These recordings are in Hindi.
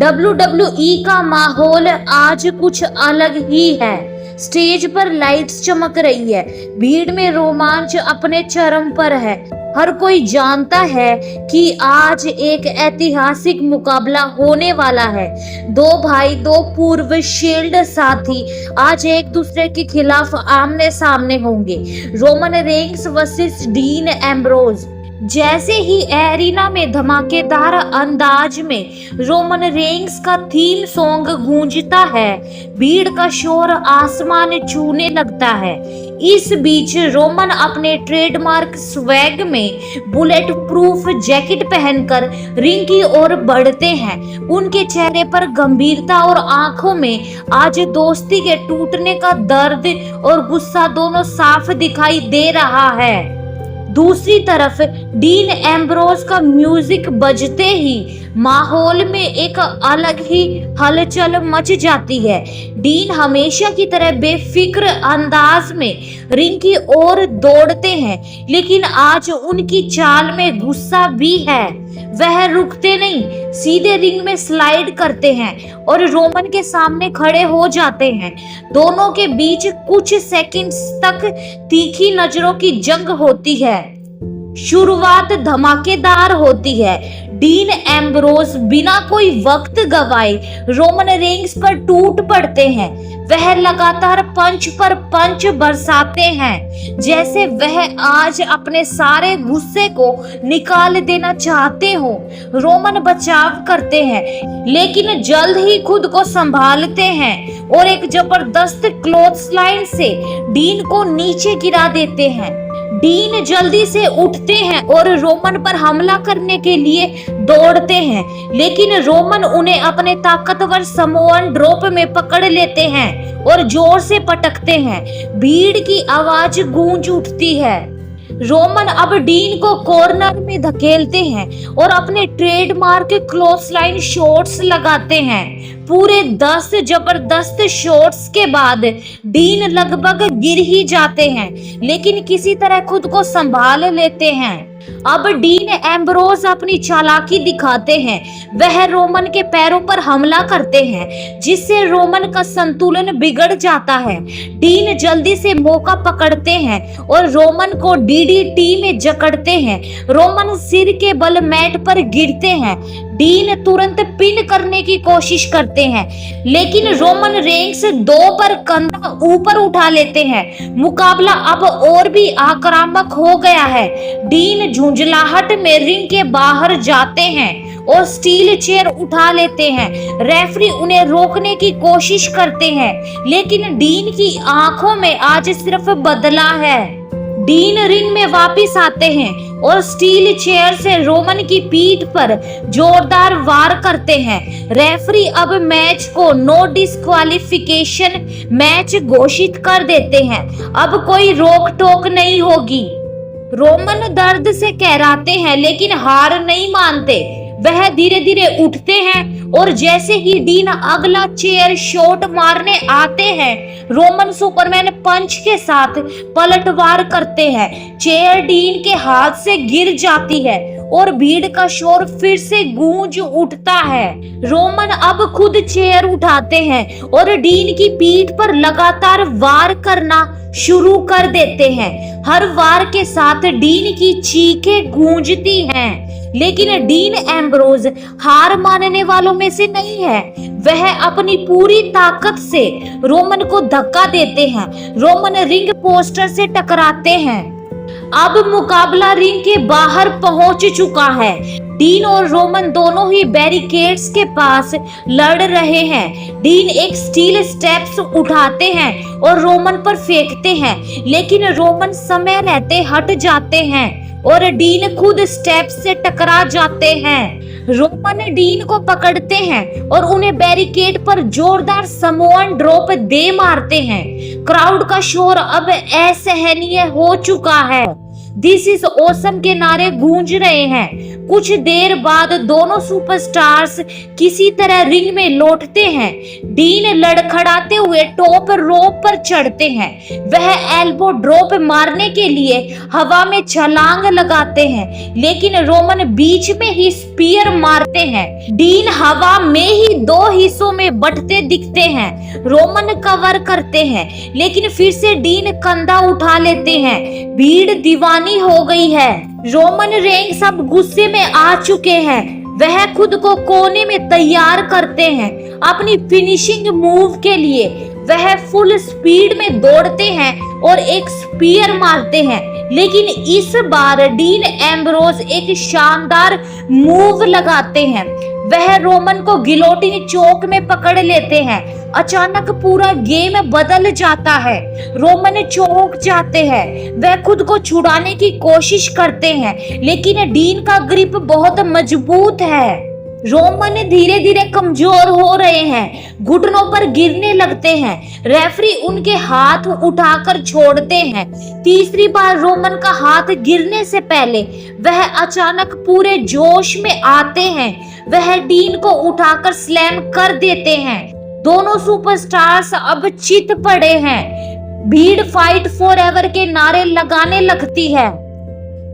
WWE का माहौल आज कुछ अलग ही है। स्टेज पर लाइट्स चमक रही है, भीड़ में रोमांच अपने चरम पर है। हर कोई जानता है कि आज एक ऐतिहासिक मुकाबला होने वाला है। दो भाई, दो पूर्व शील्ड साथी आज एक दूसरे के खिलाफ आमने सामने होंगे। Roman Reigns versus dean Ambrose. जैसे ही एरिना में धमाकेदार अंदाज में रोमन रेंस का थीम सॉन्ग गूंजता है, भीड़ का शोर आसमान छूने लगता है। इस बीच रोमन अपने ट्रेडमार्क स्वैग में बुलेट प्रूफ जैकेट पहनकर रिंग की ओर बढ़ते हैं। उनके चेहरे पर गंभीरता और आंखों में आज दोस्ती के टूटने का दर्द और गुस्सा दोनों साफ दिखाई दे रहा है। दूसरी तरफ डीन एम्ब्रोज का म्यूजिक बजते ही माहौल में एक अलग ही हलचल मच जाती है। डीन हमेशा की तरह बेफिक्र अंदाज में रिंग की ओर दौड़ते हैं, लेकिन आज उनकी चाल में गुस्सा भी है। वह रुकते नहीं, सीधे रिंग में स्लाइड करते हैं और रोमन के सामने खड़े हो जाते हैं। दोनों के बीच कुछ सेकंड्स तक तीखी नजरों की जंग होती है। शुरुआत धमाकेदार होती है। डीन एम्ब्रोज बिना कोई वक्त गवाए रोमन रेंस पर टूट पड़ते हैं। वह लगातार पंच पर पंच बरसाते हैं, जैसे वह आज अपने सारे गुस्से को निकाल देना चाहते हो। रोमन बचाव करते हैं, लेकिन जल्द ही खुद को संभालते हैं और एक जबरदस्त क्लोथस्लाइन से डीन को नीचे गिरा देते हैं। डीन जल्दी से उठते हैं और रोमन पर हमला करने के लिए दौड़ते हैं, लेकिन रोमन उन्हें अपने ताकतवर समोअन ड्रॉप में पकड़ लेते हैं और जोर से पटकते हैं। भीड़ की आवाज गूंज उठती है। रोमन अब डीन को कॉर्नर में धकेलते हैं और अपने ट्रेडमार्क क्लोथस्लाइन शॉट्स लगाते हैं। पूरे 10 जबरदस्त शॉट्स के बाद डीन लगभग गिर ही जाते हैं, लेकिन किसी तरह खुद को संभाल लेते हैं। अब डीन एम्ब्रोज अपनी चालाकी दिखाते हैं। वह रोमन के पैरों पर हमला करते हैं, जिससे रोमन का संतुलन बिगड़ जाता है। डीन जल्दी से मौका पकड़ते हैं और रोमन को डीडीटी में जकड़ते हैं। रोमन सिर के बल मैट पर गिरते हैं। डीन तुरंत पिन करने की कोशिश करते हैं, लेकिन रोमन रेंस 2 पर कंधा ऊपर उठा लेते हैं। मुकाबला अब और भी आक्रामक हो गया है। डीन झुंझलाहट में रिंग के बाहर जाते हैं और स्टील चेयर उठा लेते हैं। रेफरी उन्हें रोकने की कोशिश करते हैं, लेकिन डीन की आंखों में आज सिर्फ बदला है। डीन रिंग में वापस आते हैं और स्टील चेयर से रोमन की पीठ पर जोरदार वार करते हैं। रेफरी अब मैच को नो डिस्क्वालिफिकेशन मैच घोषित कर देते हैं। अब कोई रोक टोक नहीं होगी। रोमन दर्द से कहराते हैं, लेकिन हार नहीं मानते। वह धीरे धीरे उठते हैं और जैसे ही डीन अगला चेयर शॉट मारने आते हैं, रोमन सुपरमैन पंच के साथ पलटवार करते हैं। चेयर डीन के हाथ से गिर जाती है और भीड़ का शोर फिर से गूंज उठता है। रोमन अब खुद चेयर उठाते हैं और डीन की पीठ पर लगातार वार करना शुरू कर देते हैं। हर वार के साथ डीन की चीखें गूंजती हैं, लेकिन डीन एम्ब्रोज हार मानने वालों में से नहीं है। वह अपनी पूरी ताकत से रोमन को धक्का देते हैं। रोमन रिंग पोस्टर से टकराते हैं। अब मुकाबला रिंग के बाहर पहुंच चुका है। डीन और रोमन दोनों ही बैरिकेड्स के पास लड़ रहे हैं। डीन एक स्टील स्टेप्स उठाते हैं और रोमन पर फेंकते हैं, लेकिन रोमन समय रहते हट जाते हैं और डीन खुद स्टेप्स से टकरा जाते हैं। रोमन डीन को पकड़ते हैं और उन्हें बैरिकेड पर जोरदार समोअन ड्रॉप दे मारते हैं। क्राउड का शोर अब असहनीय हो चुका है। दिस इज ऑसम के नारे गूंज रहे हैं। कुछ देर बाद दोनों सुपरस्टार्स किसी तरह रिंग में लौटते हैं। डीन लड़खड़ाते हुए टॉप रोप पर चढ़ते हैं। वह एल्बो ड्रॉप मारने के लिए हवा में छलांग लगाते हैं, लेकिन रोमन बीच में ही स्पीयर मारते हैं। डीन हवा में ही दो हिस्सों में बंटते दिखते हैं। रोमन कवर करते हैं, लेकिन फिर से डीन कंधा उठा लेते हैं। भीड़ दीवानी हो गई है। रोमन रेंग्स अब गुस्से में आ चुके हैं। वह खुद को कोने में तैयार करते हैं अपनी फिनिशिंग मूव के लिए। वह फुल स्पीड में दौड़ते हैं और एक स्पीयर मारते हैं, लेकिन इस बार डीन एम्ब्रोस एक शानदार मूव लगाते हैं। वह रोमन को गिलोटिन चौक में पकड़ लेते हैं। अचानक पूरा गेम बदल जाता है। रोमन चौंक जाते हैं। वह खुद को छुड़ाने की कोशिश करते हैं, लेकिन डीन का ग्रिप बहुत मजबूत है। रोमन धीरे धीरे कमजोर हो रहे हैं, घुटनों पर गिरने लगते हैं। रेफरी उनके हाथ उठाकर छोड़ते हैं। तीसरी बार रोमन का हाथ गिरने से पहले वह अचानक पूरे जोश में आते हैं। वह डीन को उठाकर स्लैम कर देते हैं। दोनों सुपरस्टार्स अब चित पड़े हैं। भीड़ फाइट फॉरएवर के नारे लगाने लगती है।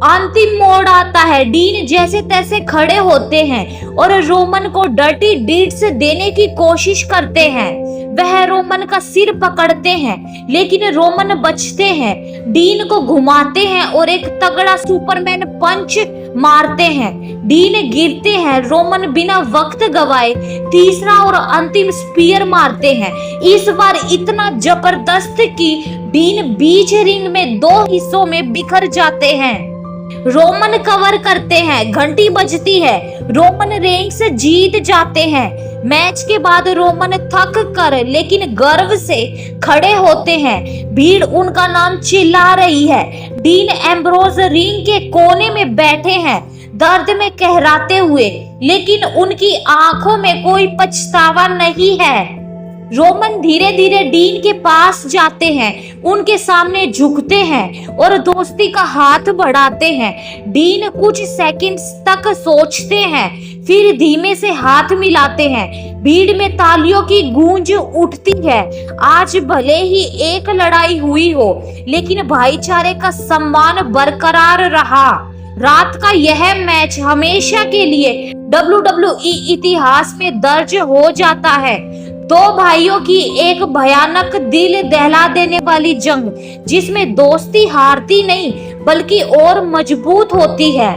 अंतिम मोड़ आता है। डीन जैसे तैसे खड़े होते हैं और रोमन को डर्टी डीड्स देने की कोशिश करते हैं। वह रोमन का सिर पकड़ते हैं, लेकिन रोमन बचते हैं। डीन को घुमाते हैं और एक तगड़ा सुपरमैन पंच मारते हैं। डीन गिरते हैं। रोमन बिना वक्त गवाए तीसरा और अंतिम स्पीयर मारते हैं। इस बार इतना जबरदस्त कि डीन बीच रिंग में दो हिस्सों में बिखर जाते हैं। रोमन कवर करते हैं। घंटी बजती है। रोमन रेंग्स जीत जाते हैं। मैच के बाद रोमन थक कर लेकिन गर्व से खड़े होते हैं। भीड़ उनका नाम चिल्ला रही है। डीन एम्ब्रोस रिंग के कोने में बैठे हैं, दर्द में कहराते हुए, लेकिन उनकी आंखों में कोई पछतावा नहीं है। रोमन धीरे धीरे डीन के पास जाते हैं, उनके सामने झुकते हैं और दोस्ती का हाथ बढ़ाते हैं। डीन कुछ सेकंड्स तक सोचते हैं, फिर धीमे से हाथ मिलाते हैं। भीड़ में तालियों की गूंज उठती है। आज भले ही एक लड़ाई हुई हो, लेकिन भाईचारे का सम्मान बरकरार रहा। रात का यह मैच हमेशा के लिए WWE इतिहास में दर्ज हो जाता है। दो भाइयों की एक भयानक दिल दहला देने वाली जंग, जिसमें दोस्ती हारती नहीं बल्कि और मजबूत होती है।